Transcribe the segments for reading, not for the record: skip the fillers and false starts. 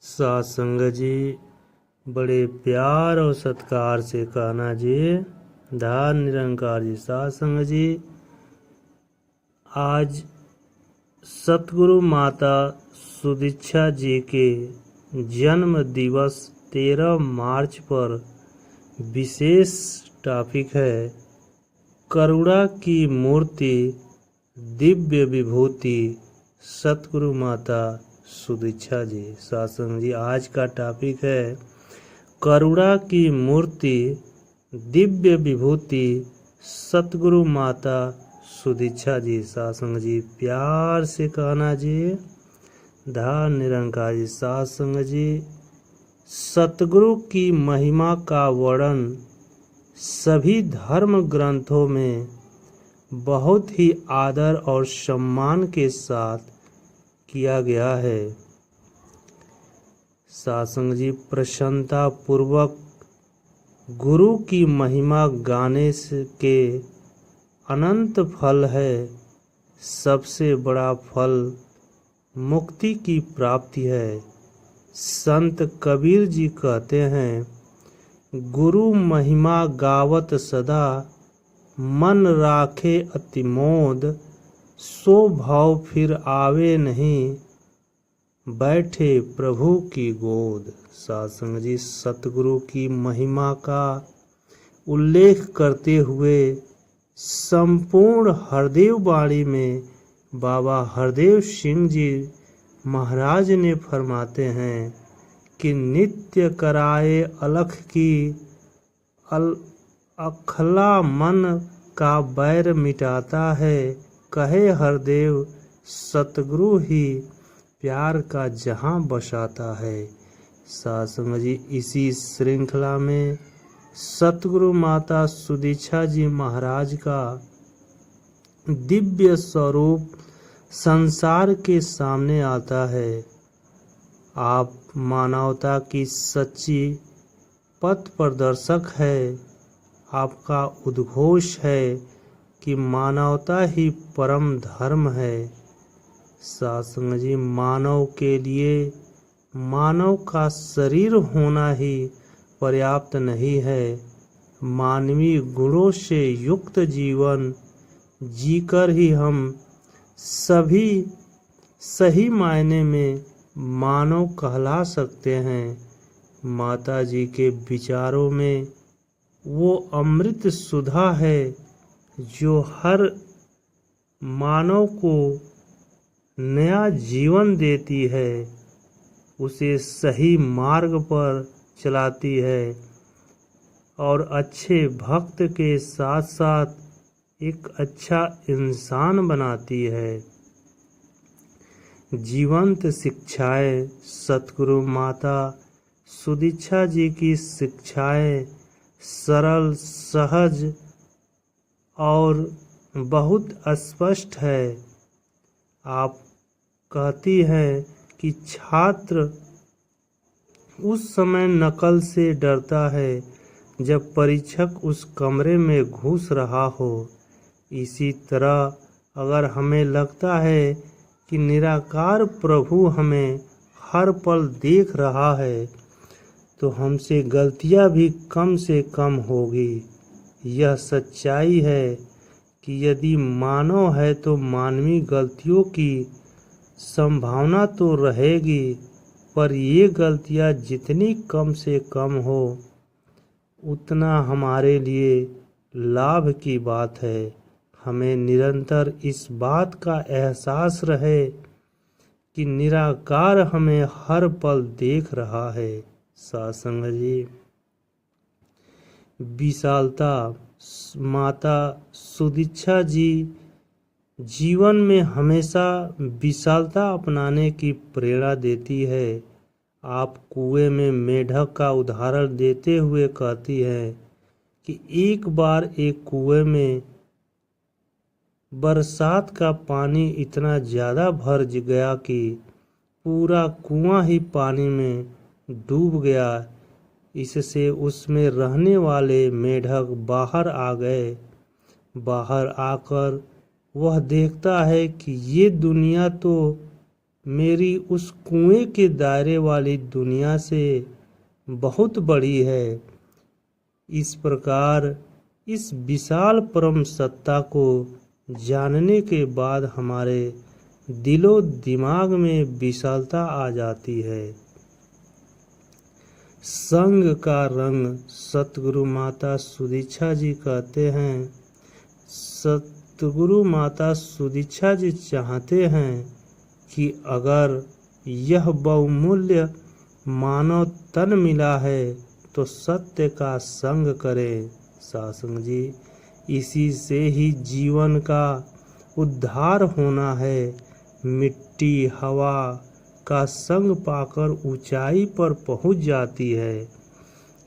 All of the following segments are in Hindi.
सात संगत जी बड़े प्यार और सत्कार से कहना जी। धार निरंकार जी। सात संगत जी आज सतगुरु माता सुदीक्षा जी के जन्म दिवस 13 मार्च पर विशेष टॉपिक है करुणा की मूर्ति दिव्य विभूति सतगुरु माता सुदीक्षा जी। सत्संग जी आज का टॉपिक है करुणा की मूर्ति दिव्य विभूति सतगुरु माता सुदीक्षा जी। सत्संग जी प्यार से कहना जी। धार निरंकार जी। सत्संग जी सतगुरु की महिमा का वर्णन सभी धर्म ग्रंथों में बहुत ही आदर और सम्मान के साथ किया गया है। सत्संग जी प्रसन्नता पूर्वक गुरु की महिमा गाने के अनंत फल है। सबसे बड़ा फल मुक्ति की प्राप्ति है। संत कबीर जी कहते हैं गुरु महिमा गावत सदा मन राखे अतिमोद सो भाव फिर आवे नहीं बैठे प्रभु की गोद। सत्संग जी सतगुरु की महिमा का उल्लेख करते हुए संपूर्ण हरदेव बाणी में बाबा हरदेव सिंह जी महाराज ने फरमाते हैं कि नित्य कराए अलख की अखला मन का बैर मिटाता है। कहे हरदेव सतगुरु ही प्यार का जहां बसाता है। सत्संग जी इसी श्रृंखला में सतगुरु माता सुदीक्षा जी महाराज का दिव्य स्वरूप संसार के सामने आता है। आप मानवता की सच्ची पथ प्रदर्शक है। आपका उद्घोष है कि मानवता ही परम धर्म है। सत्संग जी मानव के लिए मानव का शरीर होना ही पर्याप्त नहीं है। मानवीय गुणों से युक्त जीवन जीकर ही हम सभी सही मायने में मानव कहला सकते हैं। माता जी के विचारों में वो अमृत सुधा है जो हर मानव को नया जीवन देती है, उसे सही मार्ग पर चलाती है और अच्छे भक्त के साथ साथ एक अच्छा इंसान बनाती है। जीवंत शिक्षाएं सतगुरु माता सुदीक्षा जी की शिक्षाएं सरल सहज और बहुत स्पष्ट है। आप कहती हैं कि छात्र उस समय नकल से डरता है जब परीक्षक उस कमरे में घुस रहा हो। इसी तरह अगर हमें लगता है कि निराकार प्रभु हमें हर पल देख रहा है तो हमसे गलतियां भी कम से कम होगी। यह सच्चाई है कि यदि मानव है तो मानवीय गलतियों की संभावना तो रहेगी, पर ये गलतियां जितनी कम से कम हो उतना हमारे लिए लाभ की बात है। हमें निरंतर इस बात का एहसास रहे कि निराकार हमें हर पल देख रहा है। सत्संग जी विशालता माता सुदीक्षा जी जीवन में हमेशा विशालता अपनाने की प्रेरणा देती है। आप कुएं में मेढक का उदाहरण देते हुए कहती हैं कि एक बार एक कुएं में बरसात का पानी इतना ज़्यादा भर गया कि पूरा कुआं ही पानी में डूब गया। इससे उसमें रहने वाले मेढक बाहर आ गए। बाहर आकर वह देखता है कि ये दुनिया तो मेरी उस कुएं के दायरे वाली दुनिया से बहुत बड़ी है। इस प्रकार इस विशाल परम सत्ता को जानने के बाद हमारे दिलो दिमाग में विशालता आ जाती है। संग का रंग सतगुरु माता सुदीक्षा जी कहते हैं। सतगुरु माता सुदीक्षा जी चाहते हैं कि अगर यह बहुमूल्य मानव तन मिला है तो सत्य का संग करे। सासंग जी, इसी से ही जीवन का उद्धार होना है। मिट्टी हवा का संग पाकर ऊंचाई पर पहुंच जाती है।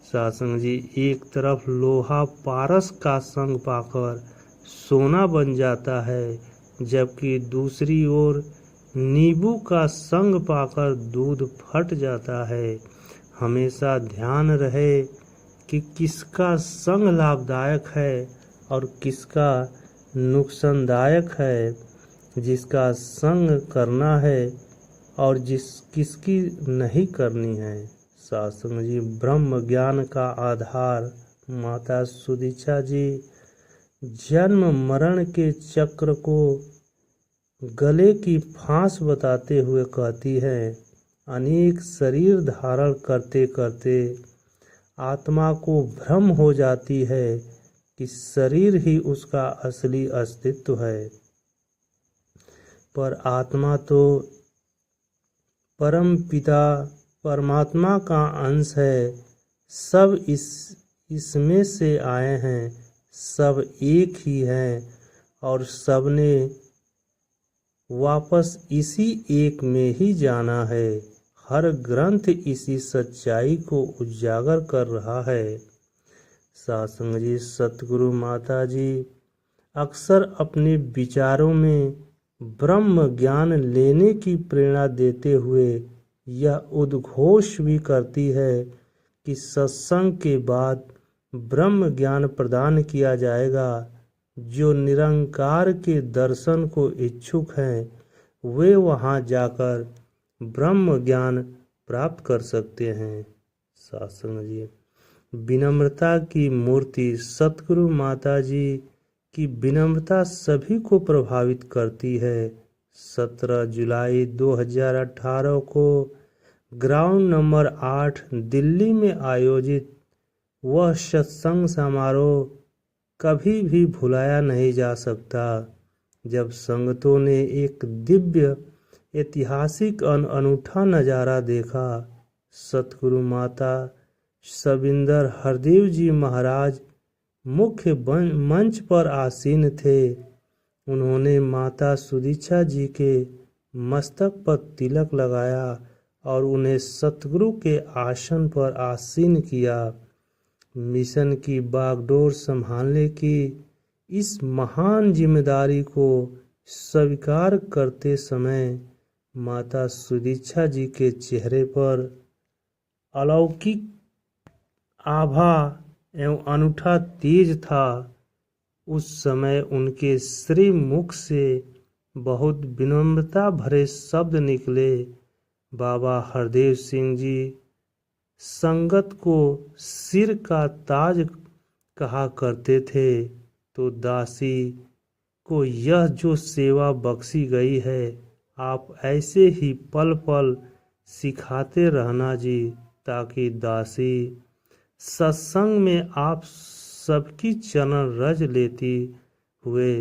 सासंग जी, एक तरफ लोहा पारस का संग पाकर सोना बन जाता है, जबकि दूसरी ओर नींबू का संग पाकर दूध फट जाता है। हमेशा ध्यान रहे कि किसका संग लाभदायक है और किसका नुकसानदायक है, जिसका संग करना है और किसकी नहीं करनी है। सासंग जी, ब्रह्म ज्ञान का आधार माता सुदीक्षा जी जन्म मरण के चक्र को गले की फांस बताते हुए कहती है, अनेक शरीर धारण करते करते आत्मा को भ्रम हो जाती है कि शरीर ही उसका असली अस्तित्व है, पर आत्मा तो परम पिता परमात्मा का अंश है। सब इसमें से आए हैं, सब एक ही हैं और सबने वापस इसी एक में ही जाना है। हर ग्रंथ इसी सच्चाई को उजागर कर रहा है। सासंग जी, सतगुरु माता जी अक्सर अपने विचारों में ब्रह्म ज्ञान लेने की प्रेरणा देते हुए यह उद्घोष भी करती है कि सत्संग के बाद ब्रह्म ज्ञान प्रदान किया जाएगा। जो निरंकार के दर्शन को इच्छुक हैं वे वहां जाकर ब्रह्म ज्ञान प्राप्त कर सकते हैं। सासंग जी, विनम्रता की मूर्ति सतगुरु माता जी की विनम्रता सभी को प्रभावित करती है। 17 जुलाई 2018 को ग्राउंड नंबर 8 दिल्ली में आयोजित वह सत्संग समारोह कभी भी भुलाया नहीं जा सकता, जब संगतों ने एक दिव्य ऐतिहासिक अनूठा नज़ारा देखा। सतगुरु माता सविंदर हरदेव जी महाराज मुख्य मंच पर आसीन थे। उन्होंने माता सुदीक्षा जी के मस्तक पर तिलक लगाया और उन्हें सतगुरु के आसन पर आसीन किया। मिशन की बागडोर संभालने की इस महान जिम्मेदारी को स्वीकार करते समय माता सुदीक्षा जी के चेहरे पर अलौकिक आभा एवं अनूठा तेज था। उस समय उनके श्री मुख से बहुत विनम्रता भरे शब्द निकले। बाबा हरदेव सिंह जी संगत को सिर का ताज कहा करते थे, तो दासी को यह जो सेवा बख्शी गई है, आप ऐसे ही पल पल सिखाते रहना जी, ताकि दासी सत्संग में आप सबकी चरण रज लेती हुए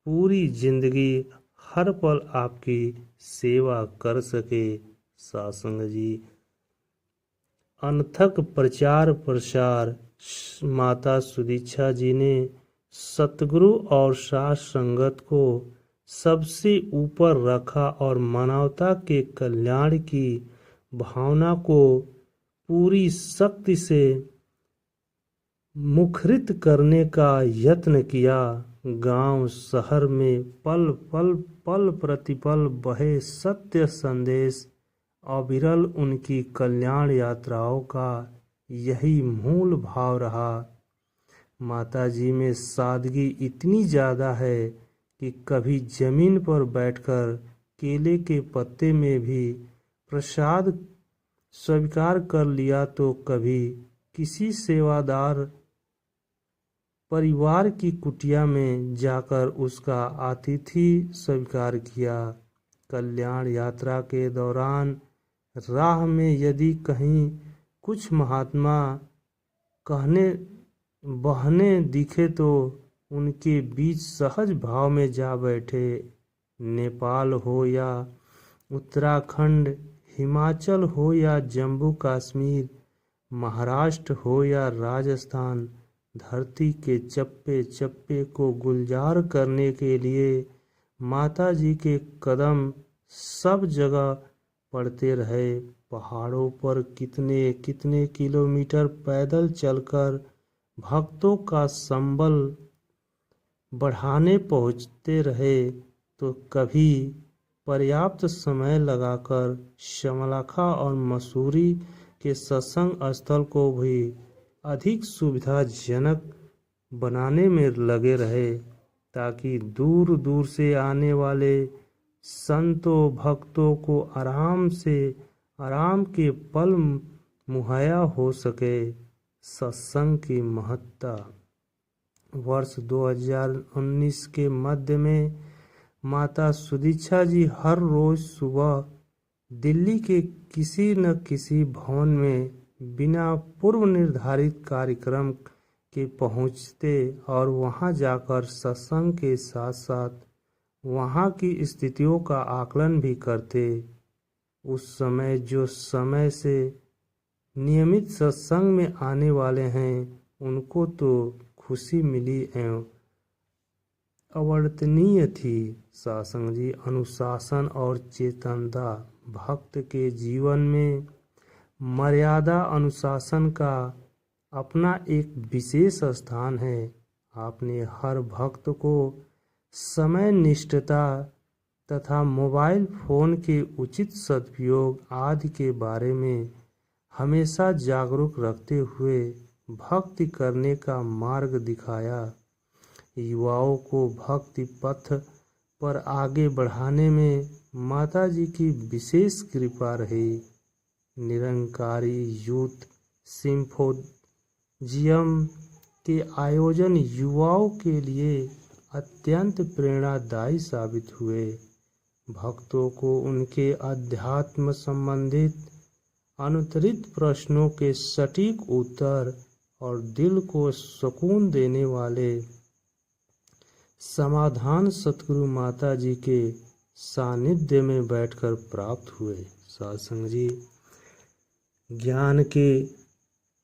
पूरी जिंदगी हर पल आपकी सेवा कर सके। सासंग जी, अनथक प्रचार प्रसार माता सुदीक्षा जी ने सतगुरु और साथ संगत को सबसे ऊपर रखा और मानवता के कल्याण की भावना को पूरी शक्ति से मुखरित करने का यत्न किया। गांव शहर में पल प्रतिपल बहे सत्य संदेश अविरल उनकी कल्याण यात्राओं का यही मूल भाव रहा। माता जी में सादगी इतनी ज़्यादा है कि कभी जमीन पर बैठकर केले के पत्ते में भी प्रसाद स्वीकार कर लिया तो कभी किसी सेवादार परिवार की कुटिया में जाकर उसका आतिथ्य स्वीकार किया। कल्याण यात्रा के दौरान राह में यदि कहीं कुछ महात्मा कहने बहने दिखे तो उनके बीच सहज भाव में जा बैठे। नेपाल हो या उत्तराखंड, हिमाचल हो या जम्मू कश्मीर, महाराष्ट्र हो या राजस्थान, धरती के चप्पे चप्पे को गुलजार करने के लिए माता जी के कदम सब जगह पड़ते रहे। पहाड़ों पर कितने कितने किलोमीटर पैदल चलकर भक्तों का संबल बढ़ाने पहुँचते रहे तो कभी पर्याप्त समय लगाकर शमलाखा और मसूरी के सत्संग स्थल को भी अधिक सुविधाजनक बनाने में लगे रहे ताकि दूर दूर से आने वाले संतों भक्तों को आराम के पल मुहैया हो सके। सत्संग की महत्ता। वर्ष 2019 के मध्य में माता सुदीक्षा जी हर रोज सुबह दिल्ली के किसी न किसी भवन में बिना पूर्व निर्धारित कार्यक्रम के पहुंचते और वहां जाकर सत्संग के साथ साथ वहां की स्थितियों का आकलन भी करते। उस समय जो समय से नियमित सत्संग में आने वाले हैं उनको तो खुशी मिली एवं अवर्णनीय थी। सत्संग जी अनुशासन और चेतनता। भक्त के जीवन में मर्यादा अनुशासन का अपना एक विशेष स्थान है। आपने हर भक्त को समय निष्ठता तथा मोबाइल फोन के उचित सदुपयोग आदि के बारे में हमेशा जागरूक रखते हुए भक्ति करने का मार्ग दिखाया। युवाओं को भक्ति पथ पर आगे बढ़ाने में माता जी की विशेष कृपा रही। निरंकारी यूथ सिम्पोजियम के आयोजन युवाओं के लिए अत्यंत प्रेरणादायी साबित हुए। भक्तों को उनके अध्यात्म संबंधित अनुत्तरित प्रश्नों के सटीक उत्तर और दिल को सुकून देने वाले समाधान सतगुरु माता जी के सानिध्य में बैठकर प्राप्त हुए। सत्संग जी ज्ञान के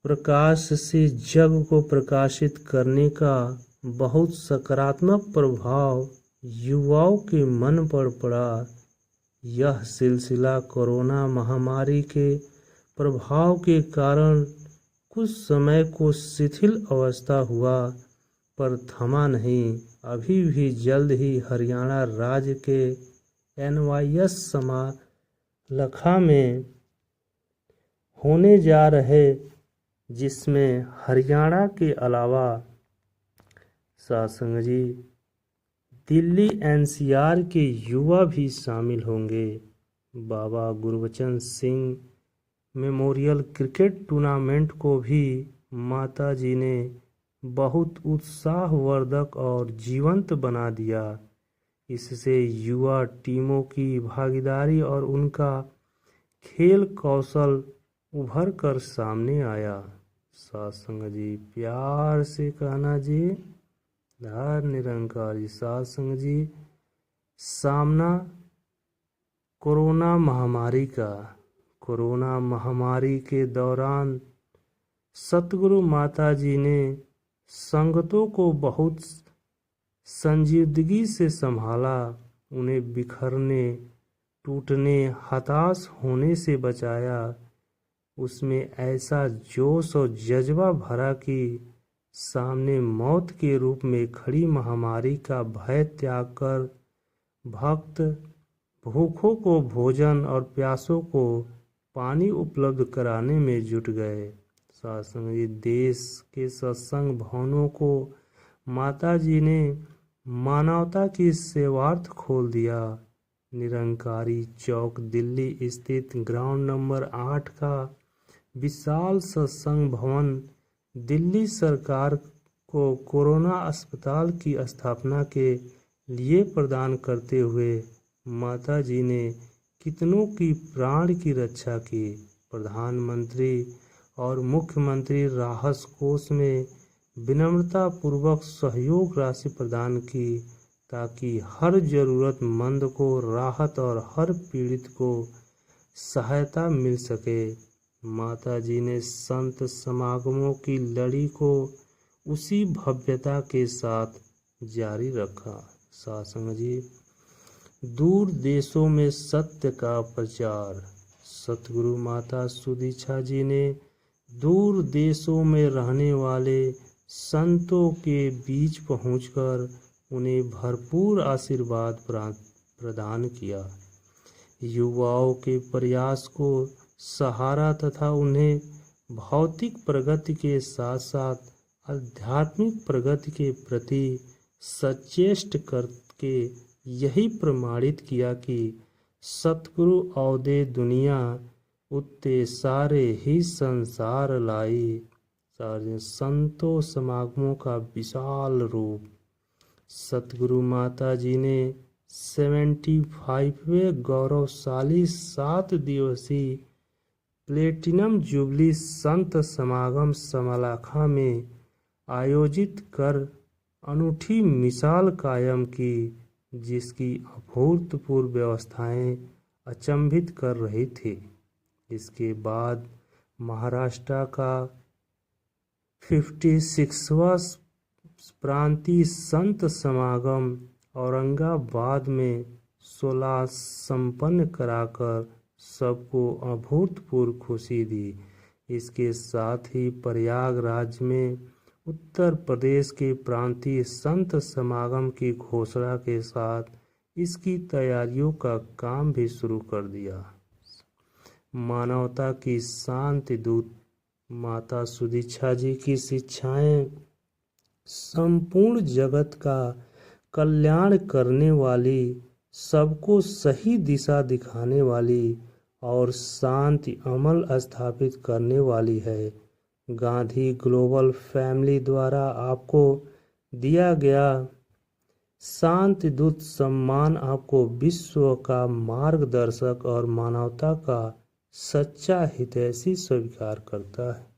प्रकाश से जग को प्रकाशित करने का बहुत सकारात्मक प्रभाव युवाओं के मन पर पड़ा। यह सिलसिला कोरोना महामारी के प्रभाव के कारण कुछ समय को शिथिल अवस्था हुआ पर थमा नहीं। अभी भी जल्द ही हरियाणा राज्य के NYS समालखा में होने जा रहे जिसमें हरियाणा के अलावा सत्संग जी दिल्ली NCR के युवा भी शामिल होंगे। Baba Gurbachan Singh memorial cricket tournament को भी माता जी ने बहुत उत्साहवर्धक और जीवंत बना दिया। इससे युवा टीमों की भागीदारी और उनका खेल कौशल उभर कर सामने आया। सत्संग जी प्यार से कहना जी धर निरंकारी। सत्संग जी सामना कोरोना महामारी का। कोरोना महामारी के दौरान सतगुरु माता जी ने संगतों को बहुत संजीदगी से संभाला, उन्हें बिखरने, टूटने, हताश होने से बचाया। उसमें ऐसा जोश और जज्बा भरा कि सामने मौत के रूप में खड़ी महामारी का भय त्याग कर भक्त भूखों को भोजन और प्यासों को पानी उपलब्ध कराने में जुट गए। सत्संग जी देश के सत्संग भवनों को माता जी ने मानवता की सेवार्थ खोल दिया। निरंकारी चौक दिल्ली स्थित ग्राउंड नंबर 8 का विशाल सत्संग भवन दिल्ली सरकार को कोरोना अस्पताल की स्थापना के लिए प्रदान करते हुए माता जी ने कितनों की प्राण की रक्षा की। प्रधानमंत्री और मुख्यमंत्री राहत कोष में विनम्रता पूर्वक सहयोग राशि प्रदान की ताकि हर जरूरतमंद को राहत और हर पीड़ित को सहायता मिल सके। माता जी ने संत समागमों की लड़ी को उसी भव्यता के साथ जारी रखा। सत्संग जी, दूर देशों में सत्य का प्रचार। सतगुरु माता सुदीक्षा जी ने दूर देशों में रहने वाले संतों के बीच पहुंचकर उन्हें भरपूर आशीर्वाद प्रदान किया, युवाओं के प्रयास को सहारा तथा उन्हें भौतिक प्रगति के साथ साथ आध्यात्मिक प्रगति के प्रति सचेष्ट करके यही प्रमाणित किया कि सतगुरु औदे दुनिया उत्ते सारे ही संसार लाई। सारे संतों समागमों का विशाल रूप। सतगुरु माता जी ने 75वें गौरवशाली 7 दिवसीय प्लेटिनम जुबली संत समागम समालाखा में आयोजित कर अनूठी मिसाल कायम की, जिसकी अभूतपूर्व व्यवस्थाएं अचंभित कर रही थी। इसके बाद महाराष्ट्र का 56वां प्रांतीय संत समागम औरंगाबाद में 16 संपन्न कराकर सबको अभूतपूर्व खुशी दी। इसके साथ ही प्रयागराज में उत्तर प्रदेश के प्रांतीय संत समागम की घोषणा के साथ इसकी तैयारियों का काम भी शुरू कर दिया। मानवता की शांति दूत माता सुदीक्षा जी की शिक्षाएं संपूर्ण जगत का कल्याण करने वाली, सबको सही दिशा दिखाने वाली और शांति अमल स्थापित करने वाली है। गांधी ग्लोबल फैमिली द्वारा आपको दिया गया शांति दूत सम्मान आपको विश्व का मार्गदर्शक और मानवता का सच्चा हितैषी स्वीकार करता है।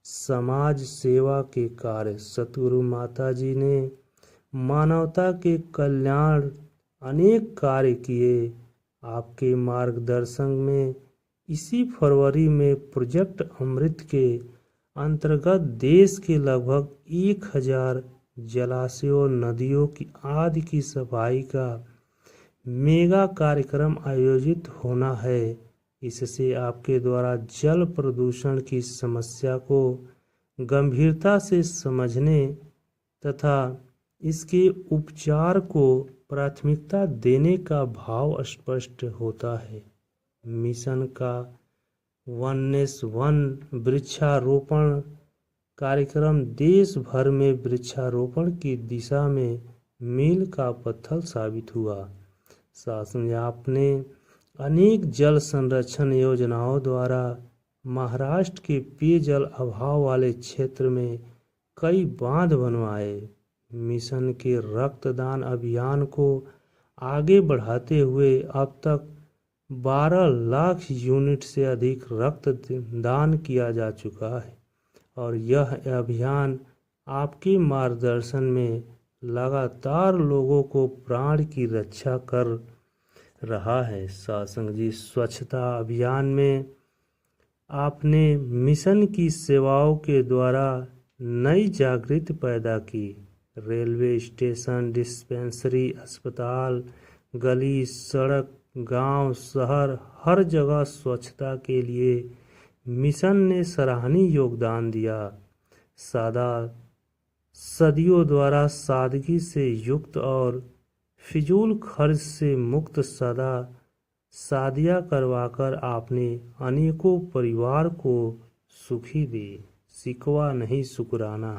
समाज सेवा के कार्य। सतगुरु माता जी ने मानवता के कल्याण अनेक कार्य किए। आपके मार्गदर्शन में इसी फरवरी में प्रोजेक्ट अमृत के अंतर्गत देश के लगभग 1000 जलाशयों, नदियों की आदि की सफाई का मेगा कार्यक्रम आयोजित होना है। इससे आपके द्वारा जल प्रदूषण की समस्या को गंभीरता से समझने तथा इसके उपचार को प्राथमिकता देने का भाव स्पष्ट होता है। मिशन का वननेस वन वृक्षारोपण कार्यक्रम देश भर में वृक्षारोपण की दिशा में मील का पत्थर साबित हुआ। शासन आपने अनेक जल संरक्षण योजनाओं द्वारा महाराष्ट्र के पेयजल अभाव वाले क्षेत्र में कई बांध बनवाए। मिशन के रक्तदान अभियान को आगे बढ़ाते हुए अब तक 12 लाख यूनिट से अधिक रक्तदान किया जा चुका है और यह अभियान आपके मार्गदर्शन में लगातार लोगों को प्राण की रक्षा कर रहा है। शासन जी, स्वच्छता अभियान में आपने मिशन की सेवाओं के द्वारा नई जागृति पैदा की। रेलवे स्टेशन, डिस्पेंसरी, अस्पताल, गली, सड़क, गांव, शहर, हर जगह स्वच्छता के लिए मिशन ने सराहनीय योगदान दिया। सदियों द्वारा सादगी से युक्त और फिजूल खर्च से मुक्त शादियां करवाकर आपने अनेकों परिवार को सुखी दी। सिकवा नहीं शुक्राना।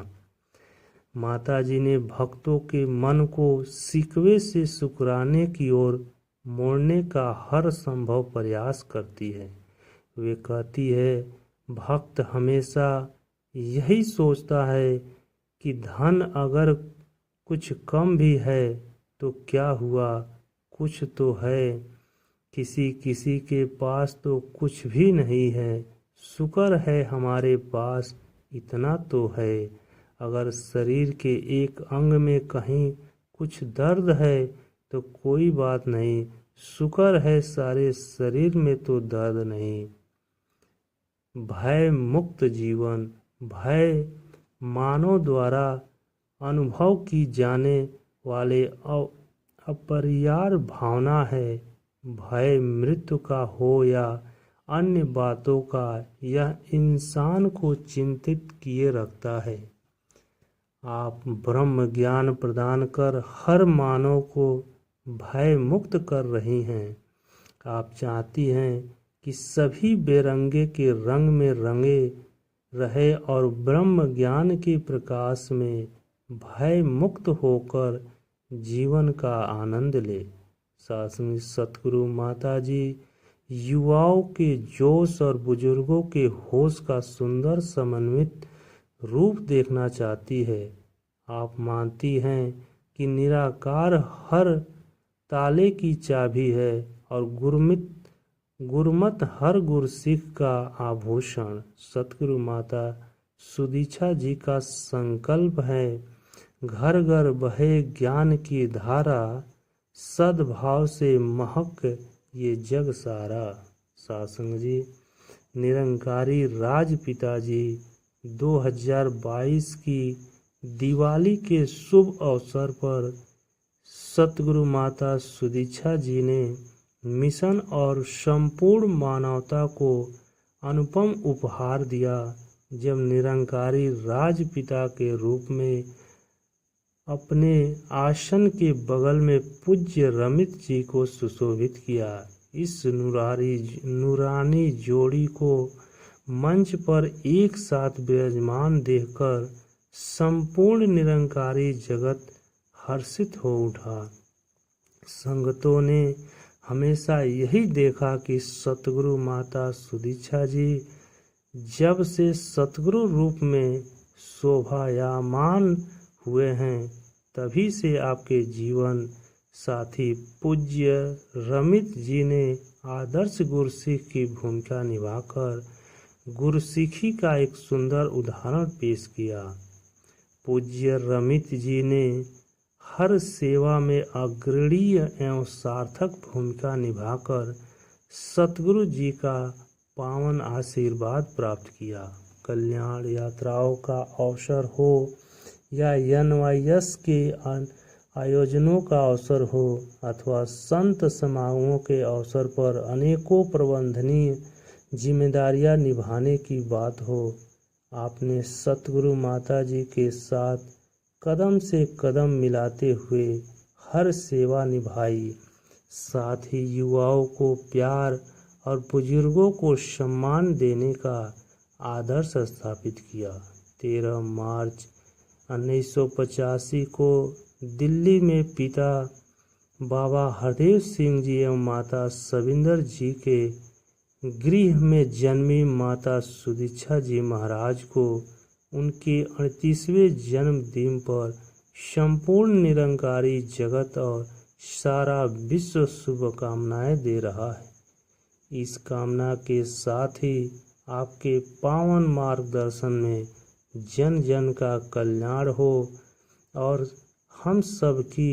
माता जी ने भक्तों के मन को सिकवे से शुक्राने की ओर मोड़ने का हर संभव प्रयास करती है। वे कहती है, भक्त हमेशा यही सोचता है कि धन अगर कुछ कम भी है तो क्या हुआ, कुछ तो है। किसी किसी के पास तो कुछ भी नहीं है, शुक्र है हमारे पास इतना तो है। अगर शरीर के एक अंग में कहीं कुछ दर्द है तो कोई बात नहीं, शुक्र है सारे शरीर में तो दर्द नहीं। भय मुक्त जीवन। भय मानव द्वारा अनुभव की जाने वाले अपरिहार्य भावना है। भय मृत्यु का हो या अन्य बातों का, यह इंसान को चिंतित किए रखता है। आप ब्रह्म ज्ञान प्रदान कर हर मानव को भय मुक्त कर रही हैं। आप चाहती हैं कि सभी बेरंगे के रंग में रंगे रहे और ब्रह्म ज्ञान के प्रकाश में भय मुक्त होकर जीवन का आनंद ले। शास्त्री सतगुरु माता जी युवाओं के जोश और बुजुर्गों के होश का सुंदर समन्वित रूप देखना चाहती है। आप मानती हैं कि निराकार हर ताले की चाबी है और गुरमत हर गुरसिख का आभूषण। सतगुरु माता सुदीक्षा जी का संकल्प है, घर घर बहे ज्ञान की धारा, सद्भाव से महक ये जग सारा। सासंग जी निरंकारी राज पिताजी 2022 की दिवाली के शुभ अवसर पर सतगुरु माता सुदीक्षा जी ने मिशन और संपूर्ण मानवता को अनुपम उपहार दिया जब निरंकारी राजपिता के रूप में अपने आसन के बगल में पूज्य रमित जी को सुशोभित किया। इस नूरानी जोड़ी को मंच पर एक साथ विराजमान देखकर संपूर्ण निरंकारी जगत हर्षित हो उठा। संगतों ने हमेशा यही देखा कि सतगुरु माता सुदीक्षा जी जब से सतगुरु रूप में शोभायमान हुए हैं, तभी से आपके जीवन साथी पूज्य रमित जी ने आदर्श गुरसिख की भूमिका निभाकर गुरसिखी का एक सुंदर उदाहरण पेश किया। पूज्य रमित जी ने हर सेवा में अग्रणी एवं सार्थक भूमिका निभाकर सतगुरु जी का पावन आशीर्वाद प्राप्त किया। कल्याण यात्राओं का अवसर हो या NYS के आयोजनों का अवसर हो अथवा संत समागमों के अवसर पर अनेकों प्रबंधनीय जिम्मेदारियां निभाने की बात हो, आपने सतगुरु माता जी के साथ कदम से कदम मिलाते हुए हर सेवा निभाई। साथ ही युवाओं को प्यार और बुजुर्गों को सम्मान देने का आदर्श स्थापित किया। 13 मार्च 1985 को दिल्ली में पिता बाबा हरदेव सिंह जी एवं माता सविंदर जी के गृह में जन्मी माता सुदीक्षा जी महाराज को उनके 38वें जन्मदिन पर संपूर्ण निरंकारी जगत और सारा विश्व शुभकामनाएं दे रहा है। इस कामना के साथ ही आपके पावन मार्गदर्शन में जन जन का कल्याण हो और हम सब की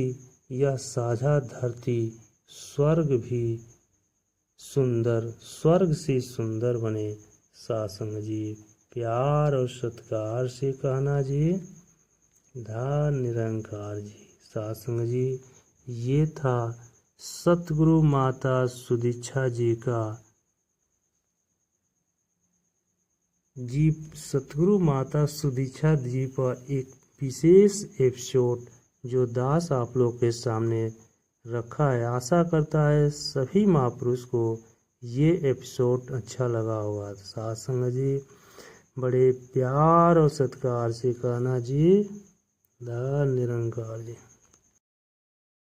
यह साझा धरती स्वर्ग से सुंदर बने। सासंग जी प्यार और सत्कार से कहना जी, धन निरंकार जी। सासंग जी ये था सतगुरु माता सुदीक्षा जी का सतगुरु माता सुदीक्षा जी पर एक विशेष एपिसोड जो दास आप लोग के सामने रखा है। आशा करता है सभी महापुरुष को ये एपिसोड अच्छा लगा होगा। सासंग जी बड़े प्यार और सत्कार से कहना जी, धन निरंकार जी।